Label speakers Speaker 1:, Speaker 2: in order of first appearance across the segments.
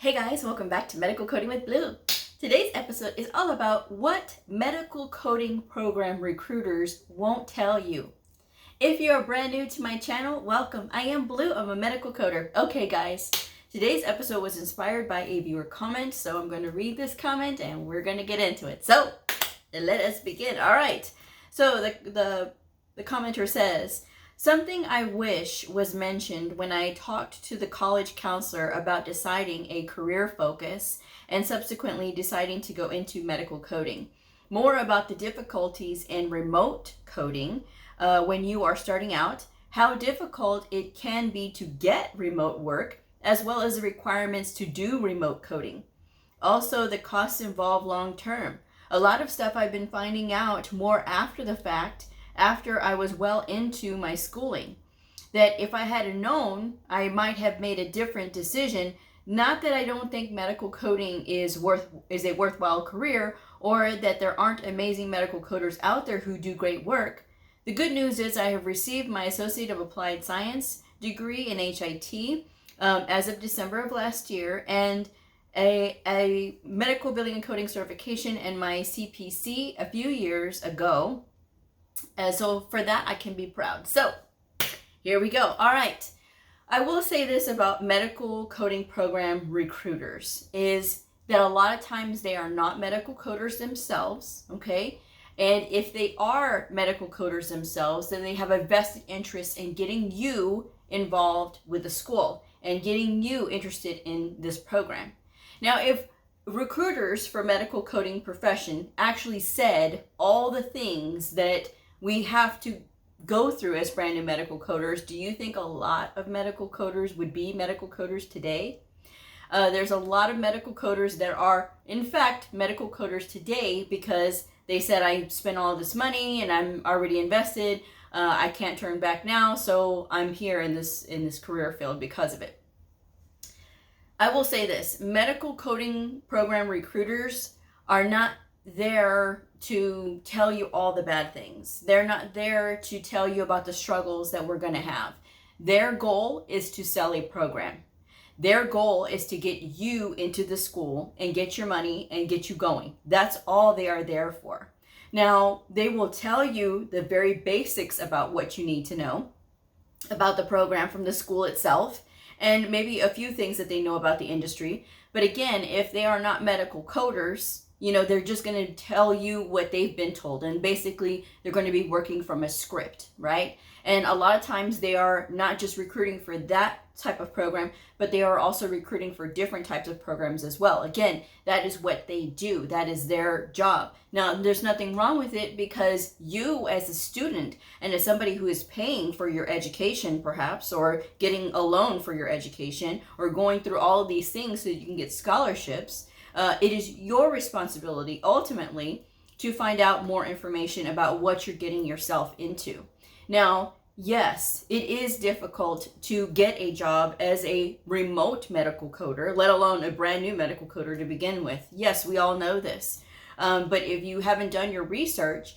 Speaker 1: Hey guys, welcome back to Medical Coding with Blue. Today's episode is all about what medical coding program recruiters won't tell you. If you're brand new to my channel, welcome. I am Blue, I'm a medical coder. Okay guys, today's episode was inspired by a viewer comment, so I'm going to read this comment and we're going to get into it. So, let us begin. All right, so the commenter says, something I wish was mentioned when I talked to the college counselor about deciding a career focus and subsequently deciding to go into medical coding. More about the difficulties in remote coding when you are starting out, how difficult it can be to get remote work, as well as the requirements to do remote coding. Also, the costs involved long term. A lot of stuff I've been finding out more after the fact, after I was well into my schooling, that if I had known, I might have made a different decision. Not that I don't think medical coding is a worthwhile career, or that there aren't amazing medical coders out there who do great work. The good news is I have received my Associate of Applied Science degree in HIT as of December of last year, and a medical billing and coding certification and my CPC a few years ago. So for that, I can be proud. So here we go. All right. I will say this about medical coding program recruiters is that a lot of times they are not medical coders themselves, okay? And if they are medical coders themselves, then they have a vested interest in getting you involved with the school and getting you interested in this program. Now, if recruiters for medical coding profession actually said all the things that we have to go through as brand new medical coders, do you think a lot of medical coders would be medical coders today? There's a lot of medical coders that are, in fact, medical coders today because they said, I spent all this money and I'm already invested. I can't turn back now, so I'm here in this career field because of it. I will say this, medical coding program recruiters are not there to tell you all the bad things. They're not there to tell you about the struggles that we're going to have. Their goal is to sell a program. Their goal is to get you into the school and get your money and get you going. That's all they are there for. Now, they will tell you the very basics about what you need to know about the program from the school itself, and maybe a few things that they know about the industry. But again, if they are not medical coders, they're just going to tell you what they've been told. And basically, they're going to be working from a script, right? And a lot of times they are not just recruiting for that type of program, but they are also recruiting for different types of programs as well. Again, that is what they do. That is their job. Now, there's nothing wrong with it because you as a student and as somebody who is paying for your education perhaps, or getting a loan for your education, or going through all of these things so that you can get scholarships, it is your responsibility ultimately to find out more information about what you're getting yourself into. Now, yes, it is difficult to get a job as a remote medical coder, let alone a brand new medical coder to begin with. Yes, we all know this. But if you haven't done your research,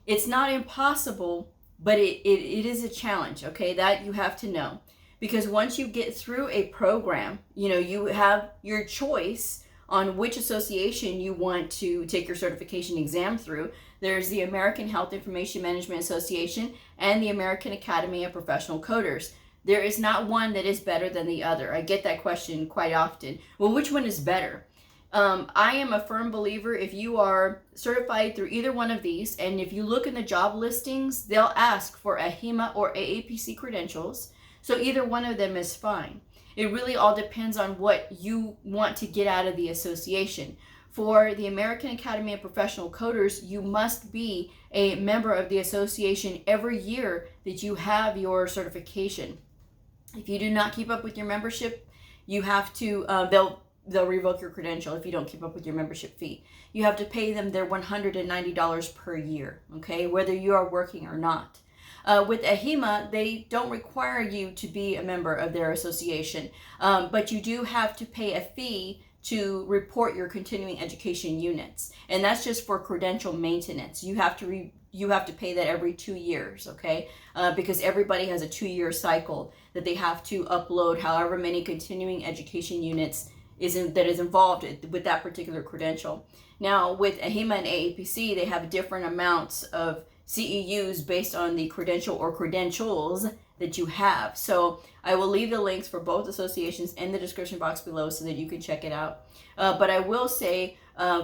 Speaker 1: it's not impossible, but it is a challenge, okay? That you have to know. Because once you get through a program, you have your choice on which association you want to take your certification exam through. There's the American Health Information Management Association and the American Academy of Professional Coders. There is not one that is better than the other. I get that question quite often. Well, which one is better? I am a firm believer if you are certified through either one of these, and if you look in the job listings, they'll ask for AHIMA or AAPC credentials. So either one of them is fine. It really all depends on what you want to get out of the association. For the American Academy of Professional Coders, you must be a member of the association every year that you have your certification. If you do not keep up with your membership, you have to, they'll revoke your credential if you don't keep up with your membership fee. You have to pay them their $190 per year, okay, whether you are working or not. With AHIMA, they don't require you to be a member of their association, but you do have to pay a fee to report your continuing education units, and that's just for credential maintenance. You have to pay that every 2 years, okay? Because everybody has a 2-year cycle that they have to upload however many continuing education units that is involved with that particular credential. Now with AHIMA and AAPC, they have different amounts of CEUs based on the credential or credentials that you have. So I will leave the links for both associations in the description box below so that you can check it out. But I will say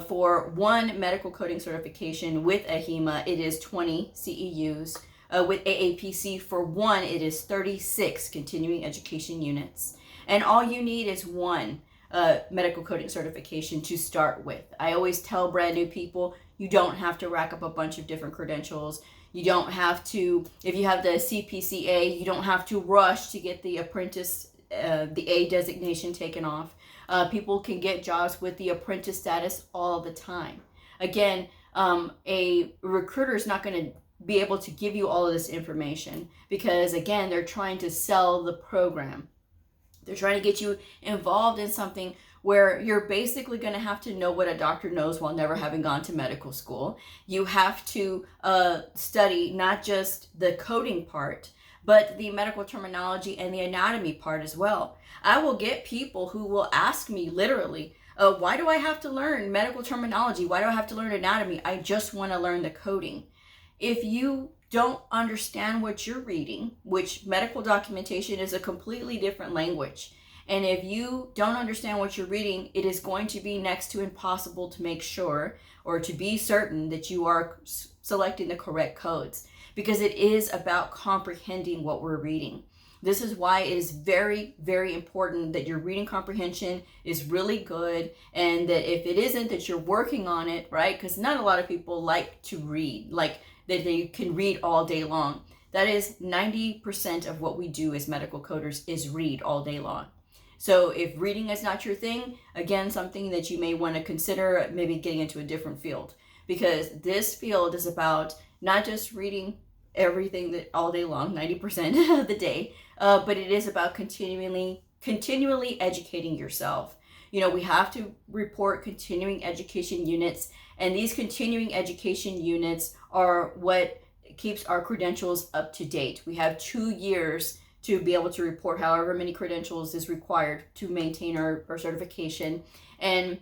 Speaker 1: for one medical coding certification with AHIMA, it is 20 CEUs. With AAPC for one, it is 36 continuing education units. And all you need is one medical coding certification to start with. I always tell brand new people, you don't have to rack up a bunch of different credentials. You don't have to, if you have the CPCA, you don't have to rush to get the apprentice, the A designation taken off. People can get jobs with the apprentice status all the time. Again, a recruiter is not going to be able to give you all of this information because, again, they're trying to sell the program. They're trying to get you involved in something where you're basically going to have to know what a doctor knows while never having gone to medical school. You have to study not just the coding part, but the medical terminology and the anatomy part as well. I will get people who will ask me literally, why do I have to learn medical terminology? Why do I have to learn anatomy? I just want to learn the coding. If you don't understand what you're reading, which medical documentation is a completely different language, and if you don't understand what you're reading, it is going to be next to impossible to make sure or to be certain that you are selecting the correct codes, because it is about comprehending what we're reading. This is why it is very, very important that your reading comprehension is really good, and that if it isn't, that you're working on it, right? Because not a lot of people like to read, like that they can read all day long. That is 90% of what we do as medical coders is read all day long. So if reading is not your thing, again, something that you may want to consider maybe getting into a different field, because this field is about not just reading everything that all day long, 90% of the day, but it is about continually educating yourself. You know, we have to report continuing education units, and these continuing education units are what keeps our credentials up to date. We have 2 years to be able to report however many credentials is required to maintain our certification. And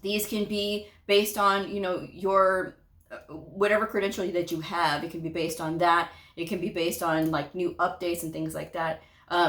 Speaker 1: these can be based on, you know, your whatever credential that you have. It can be based on that. It can be based on like new updates and things like that.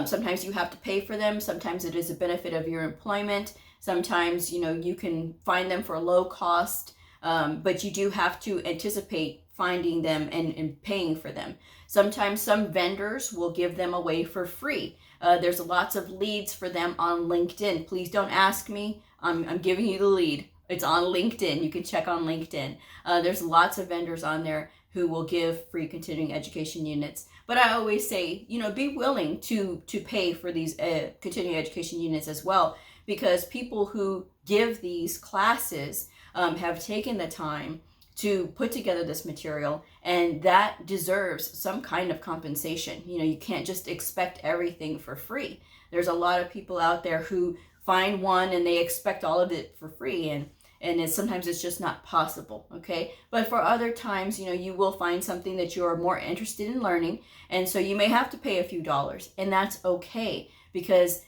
Speaker 1: Sometimes you have to pay for them. Sometimes it is a benefit of your employment. Sometimes, you know, you can find them for low cost, but you do have to anticipate finding them and paying for them. Sometimes some vendors will give them away for free. There's lots of leads for them on LinkedIn. Please don't ask me. I'm giving you the lead. It's on LinkedIn. You can check on LinkedIn. There's lots of vendors on there who will give free continuing education units. But I always say, you know, be willing to pay for these continuing education units as well, because people who give these classes have taken the time to put together this material, and that deserves some kind of compensation. You know, you can't just expect everything for free. There's a lot of people out there who find one and they expect all of it for free, and sometimes it's just not possible, okay? But for other times, you know, you will find something that you're more interested in learning, and so you may have to pay a few dollars, and that's okay, because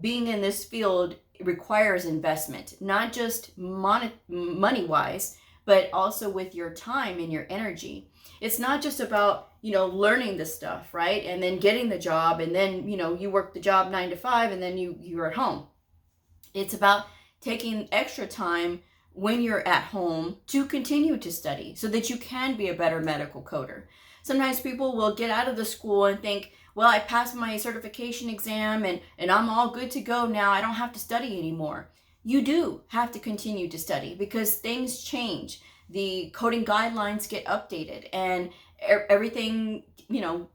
Speaker 1: being in this field requires investment, not just money-wise, but also with your time and your energy. It's not just about, you know, learning the stuff, right? And then getting the job, and then, you know, you work the job 9 to 5, and then you're at home. It's about taking extra time when you're at home to continue to study so that you can be a better medical coder. Sometimes people will get out of the school and think, well, I passed my certification exam and I'm all good to go now. I don't have to study anymore. You do have to continue to study because things change. The coding guidelines get updated, and everything, you know,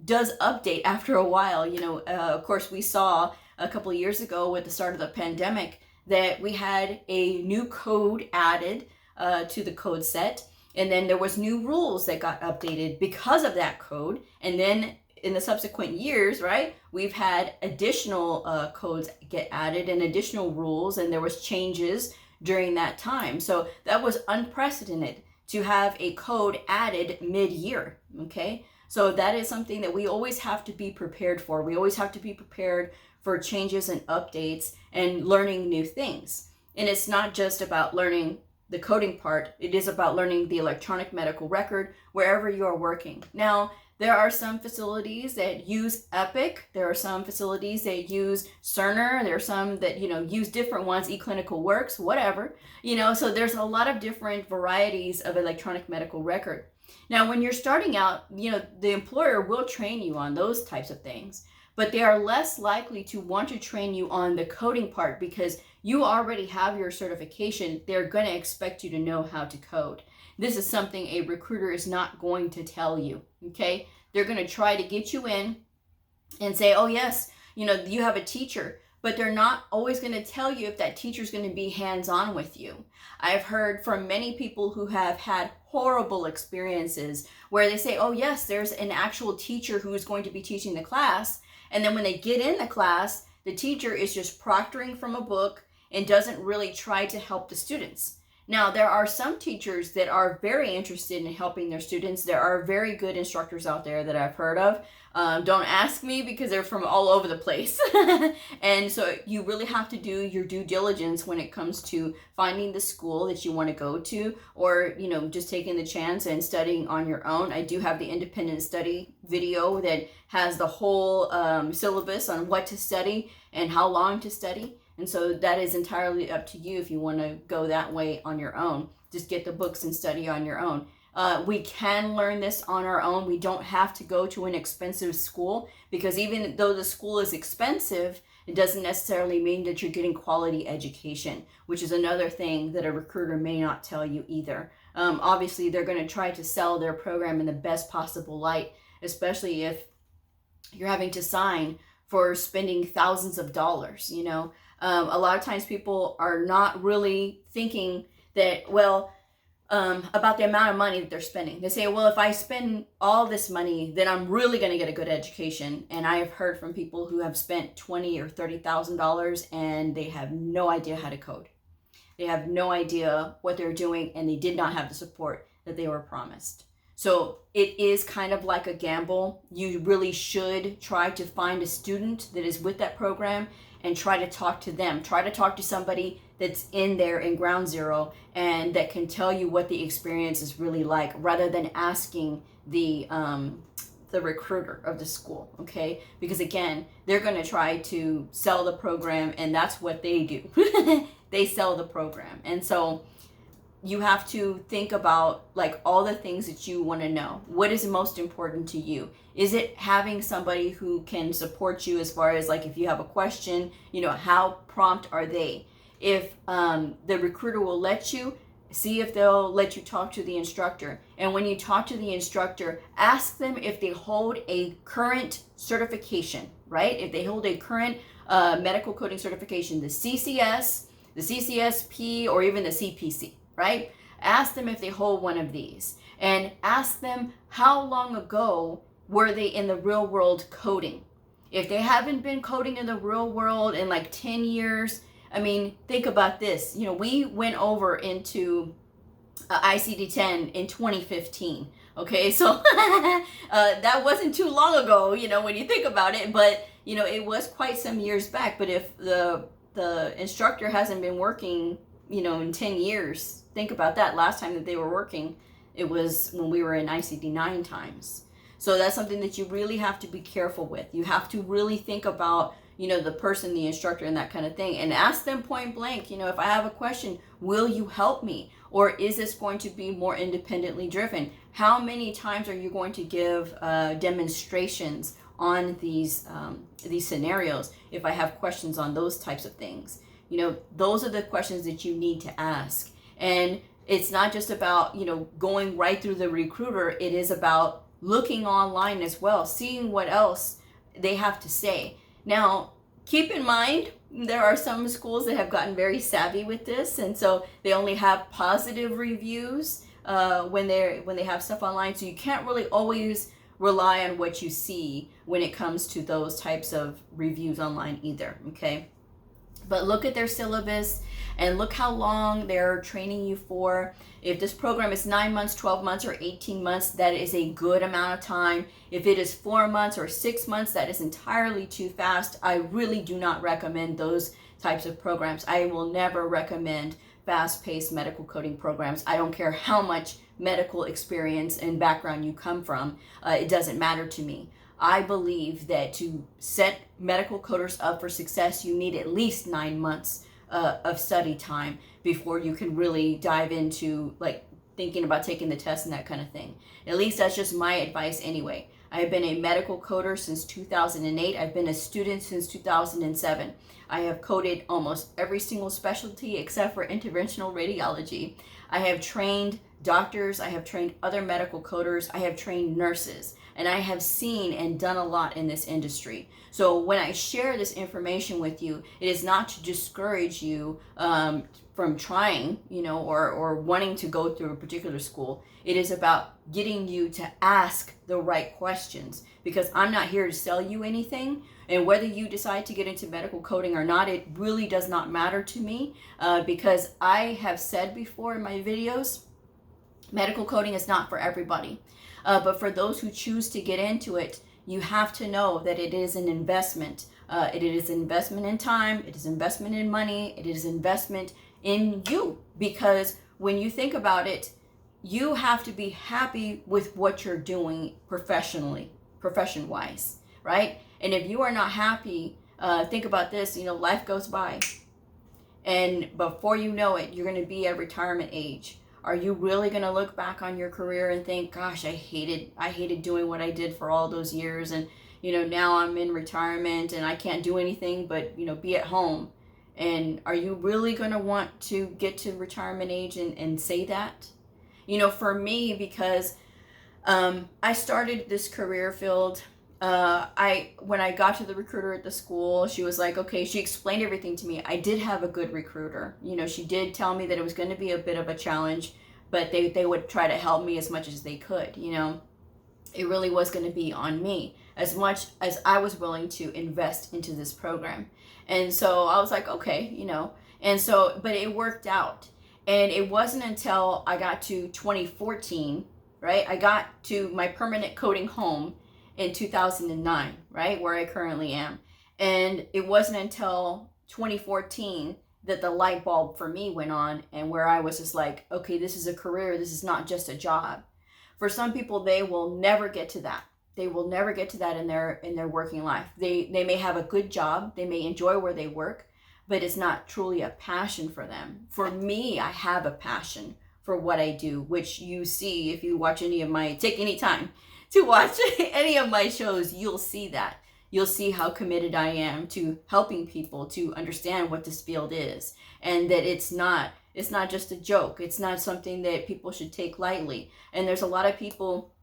Speaker 1: does update after a while. You know, of course, we saw a couple of years ago with the start of the pandemic that we had a new code added to the code set, and then there was new rules that got updated because of that code. And then in the subsequent years, right, we've had additional codes get added and additional rules, and there was changes during that time. So that was unprecedented to have a code added mid-year, okay? So that is something that we always have to be prepared for. We always have to be prepared for changes and updates and learning new things. And it's not just about learning the coding part, it is about learning the electronic medical record wherever you are working. Now, there are some facilities that use Epic. There are some facilities that use Cerner. There are some that, use different ones, eClinicalWorks, whatever. So there's a lot of different varieties of electronic medical record. Now, when you're starting out, the employer will train you on those types of things, but they are less likely to want to train you on the coding part because you already have your certification. They're going to expect you to know how to code. This is something a recruiter is not going to tell you, okay? They're going to try to get you in and say, oh yes, you have a teacher, but they're not always going to tell you if that teacher is going to be hands-on with you. I've heard from many people who have had horrible experiences where they say, oh yes, there's an actual teacher who is going to be teaching the class. And then when they get in the class, the teacher is just proctoring from a book and doesn't really try to help the students. Now, there are some teachers that are very interested in helping their students. There are very good instructors out there that I've heard of. Don't ask me because they're from all over the place. And so you really have to do your due diligence when it comes to finding the school that you want to go to, or, just taking the chance and studying on your own. I do have the independent study video that has the whole syllabus on what to study and how long to study. And so that is entirely up to you if you want to go that way on your own. Just get the books and study on your own. We can learn this on our own. We don't have to go to an expensive school, because even though the school is expensive, it doesn't necessarily mean that you're getting quality education, which is another thing that a recruiter may not tell you either. Obviously, they're going to try to sell their program in the best possible light, especially if you're having to sign for spending thousands of dollars, A lot of times people are not really thinking that, about the amount of money that they're spending. They say, well, if I spend all this money, then I'm really going to get a good education. And I have heard from people who have spent $20,000 or $30,000 and they have no idea how to code. They have no idea what they're doing, and they did not have the support that they were promised. So it is kind of like a gamble. You really should try to find a student that is with that program and try to talk to them. Try to talk to somebody that's in there in ground zero and that can tell you what the experience is really like, rather than asking the recruiter of the school, okay? Because again, they're gonna try to sell the program, and that's what they do. They sell the program. And so you have to think about all the things that you want to know. What is most important to you? Is it having somebody who can support you as far as if you have a question, how prompt are they? If the recruiter will let you, see if they'll let you talk to the instructor. And when you talk to the instructor, ask them if they hold a current certification, right? If they hold a current medical coding certification, the CCS, the CCSP, or even the CPC. Right? Ask them if they hold one of these, and ask them how long ago were they in the real world coding. If they haven't been coding in the real world in 10 years, think about this. We went over into ICD-10 in 2015. Okay, so that wasn't too long ago, when you think about it, but it was quite some years back. But if the instructor hasn't been working, in 10 years, think about that. Last time that they were working, it was when we were in ICD-9 times. So that's something that you really have to be careful with. You have to really think about, the person, the instructor, and that kind of thing, and ask them point blank, if I have a question, will you help me? Or is this going to be more independently driven? How many times are you going to give demonstrations on these scenarios if I have questions on those types of things? Those are the questions that you need to ask. And it's not just about, going right through the recruiter. It is about looking online as well, seeing what else they have to say. Now, keep in mind, there are some schools that have gotten very savvy with this, and so they only have positive reviews when they have stuff online. So you can't really always rely on what you see when it comes to those types of reviews online either, okay? But look at their syllabus and look how long they're training you for. If this program is 9 months, 12 months, or 18 months, that is a good amount of time. If it is 4 months or 6 months, that is entirely too fast. I really do not recommend those types of programs. I will never recommend fast-paced medical coding programs. I don't care how much medical experience and background you come from. It doesn't matter to me. I believe that to set medical coders up for success, you need at least 9 months of study time before you can really dive into like thinking about taking the test and that kind of thing. At least that's just my advice anyway. I've been a medical coder since 2008. I've been a student since 2007. I have coded almost every single specialty except for interventional radiology. I have trained doctors, I have trained other medical coders, I have trained nurses, and I have seen and done a lot in this industry. So when I share this information with you, it is not to discourage you from trying, or wanting to go through a particular school. It is about getting you to ask the right questions, because I'm not here to sell you anything. And whether you decide to get into medical coding or not, it really does not matter to me, because I have said before in my videos, medical coding is not for everybody. But for those who choose to get into it, you have to know that it is an investment. It is an investment in time, it is investment in money, it is investment in you. Because when you think about it, you have to be happy with what you're doing professionally, profession-wise, right? And if you are not happy, think about this, life goes by. And before you know it, you're going to be at retirement age. Are you really going to look back on your career and think, gosh, I hated doing what I did for all those years, and now I'm in retirement and I can't do anything but be at home? And are you really going to want to get to retirement age and say that? For me, because I started this career field, when I got to the recruiter at the school, she was like, okay, she explained everything to me. I did have a good recruiter. She did tell me that it was going to be a bit of a challenge, but they would try to help me as much as they could. It really was going to be on me as much as I was willing to invest into this program. And so I was like, okay, and so, but it worked out. And it wasn't until I got to 2014, right? I got to my permanent coding home in 2009, right, where I currently am. And it wasn't until 2014 that the light bulb for me went on, and where I was just like, okay, this is a career, this is not just a job. For some people, they will never get to that. They will never get to that in their working life. They may have a good job, they may enjoy where they work, but it's not truly a passion for them. For me, I have a passion for what I do, which you see if you watch take any time to watch any of my shows, you'll see that. You'll see how committed I am to helping people to understand what this field is, and that it's not just a joke. It's not something that people should take lightly. And there's a lot of people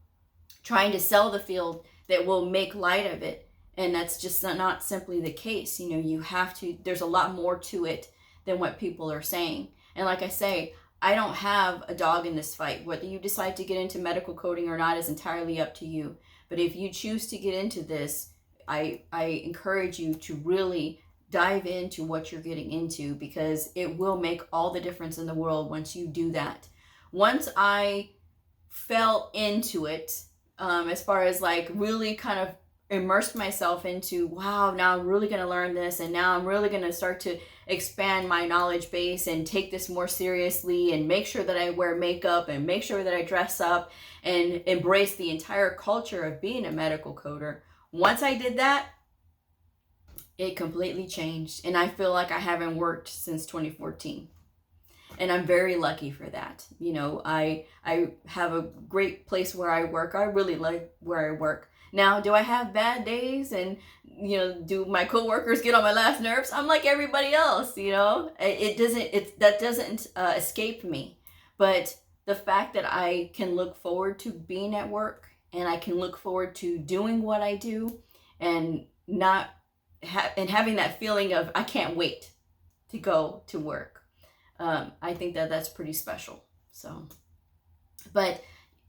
Speaker 1: trying to sell the field that will make light of it, and that's just not simply the case. You have to, there's a lot more to it than what people are saying. And like I say, I don't have a dog in this fight. Whether you decide to get into medical coding or not is entirely up to you. But if you choose to get into this, I encourage you to really dive into what you're getting into, because it will make all the difference in the world once you do that. Once I fell into it, as far as like really kind of immersed myself into, wow, now I'm really going to learn this, and now I'm really going to start to expand my knowledge base and take this more seriously, and make sure that I wear makeup and make sure that I dress up and embrace the entire culture of being a medical coder. Once I did that, it completely changed, and I feel like I haven't worked since 2014. And I'm very lucky for that. I have a great place where I work. I really like where I work. Now, do I have bad days, and do my coworkers get on my last nerves? I'm like everybody else. That doesn't escape me. But the fact that I can look forward to being at work, and I can look forward to doing what I do, and having that feeling of I can't wait to go to work. I think that's pretty special. So, but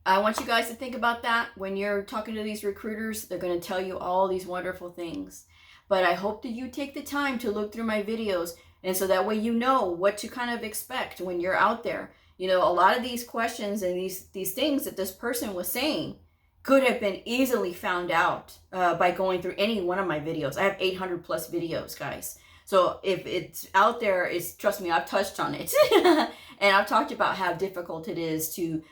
Speaker 1: I want you guys to think about that when you're talking to these recruiters. They're going to tell you all these wonderful things. but I hope that you take the time to look through my videos, and so that way you know what to kind of expect when you're out there. You know, a lot of these questions and these things that this person was saying could have been easily found out by going through any one of my videos. I have 800 plus videos, guys. So if it's out there, trust me, I've touched on it. And I've talked about how difficult it is to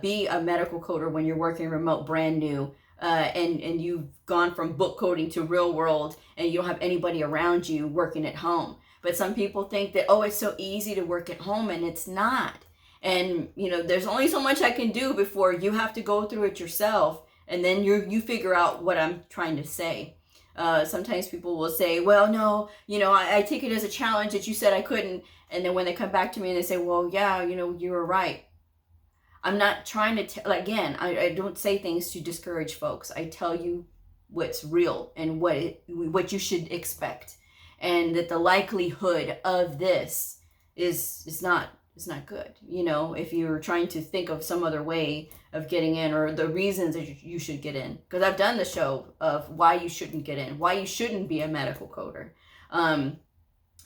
Speaker 1: be a medical coder when you're working remote, brand new, and you've gone from book coding to real world, and you don't have anybody around you working at home. But some people think that, oh, it's so easy to work at home, and it's not. And, you know, there's only so much I can do before you have to go through it yourself, and then you figure out what I'm trying to say. Sometimes people will say, well, no, you know, I take it as a challenge that you said I couldn't. And then when they come back to me and they say, well, yeah, you know, you were right. I'm not trying to, again, I don't say things to discourage folks. I tell you what's real and what you should expect. And that the likelihood of this is not good. You know, if you're trying to think of some other way of getting in, or the reasons that you should get in. Because I've done the show of why you shouldn't get in, why you shouldn't be a medical coder.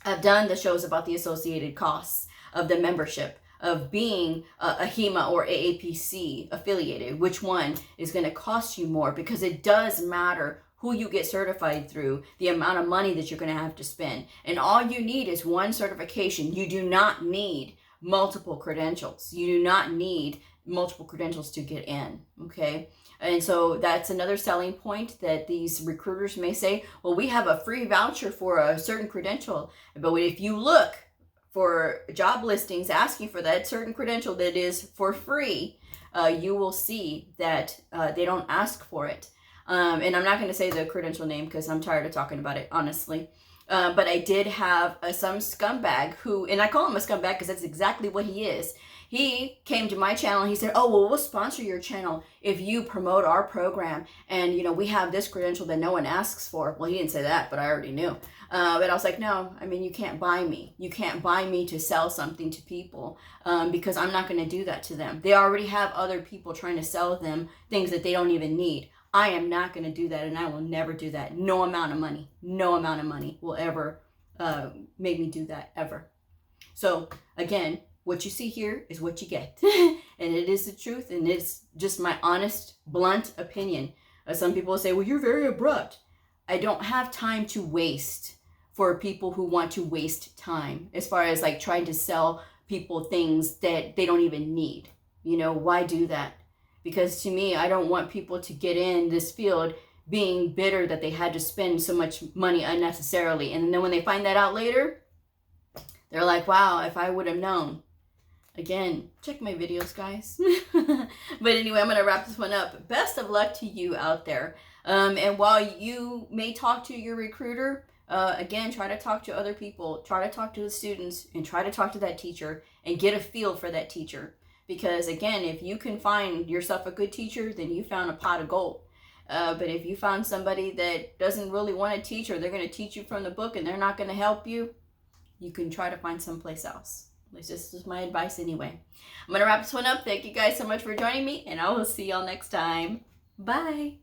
Speaker 1: I've done the shows about the associated costs of the membership, of being a AHIMA or AAPC affiliated, which one is going to cost you more, because it does matter who you get certified through, the amount of money that you're going to have to spend. And all you need is one certification. You do not need multiple credentials. You do not need multiple credentials to get in, okay? And so that's another selling point that these recruiters may say, well, we have a free voucher for a certain credential. But if you look for job listings asking for that certain credential that is for free, you will see that they don't ask for it. And I'm not going to say the credential name because I'm tired of talking about it, honestly. But I did have some scumbag who, and I call him a scumbag because that's exactly what he is. He came to my channel and he said, oh, well, we'll sponsor your channel if you promote our program. And, you know, we have this credential that no one asks for. Well, he didn't say that, but I already knew. But I was like, no, I mean, you can't buy me. You can't buy me to sell something to people because I'm not going to do that to them. They already have other people trying to sell them things that they don't even need. I am not going to do that, and I will never do that. No amount of money will ever make me do that, ever. So, again, what you see here is what you get. And it is the truth, and it's just my honest, blunt opinion. Some people say, well, you're very abrupt. I don't have time to waste for people who want to waste time, as far as like trying to sell people things that they don't even need. You know, why do that? Because to me, I don't want people to get in this field being bitter that they had to spend so much money unnecessarily. And then when they find that out later, they're like, wow, if I would have known. Again, check my videos, guys. But anyway, I'm going to wrap this one up. Best of luck to you out there. And while you may talk to your recruiter, again, try to talk to other people. Try to talk to the students and try to talk to that teacher and get a feel for that teacher. Because again, if you can find yourself a good teacher, then you found a pot of gold. But if you found somebody that doesn't really want to teach, or they're going to teach you from the book and they're not going to help you, you can try to find someplace else. This is my advice anyway. I'm going to wrap this one up. Thank you guys so much for joining me, and I will see y'all next time. Bye.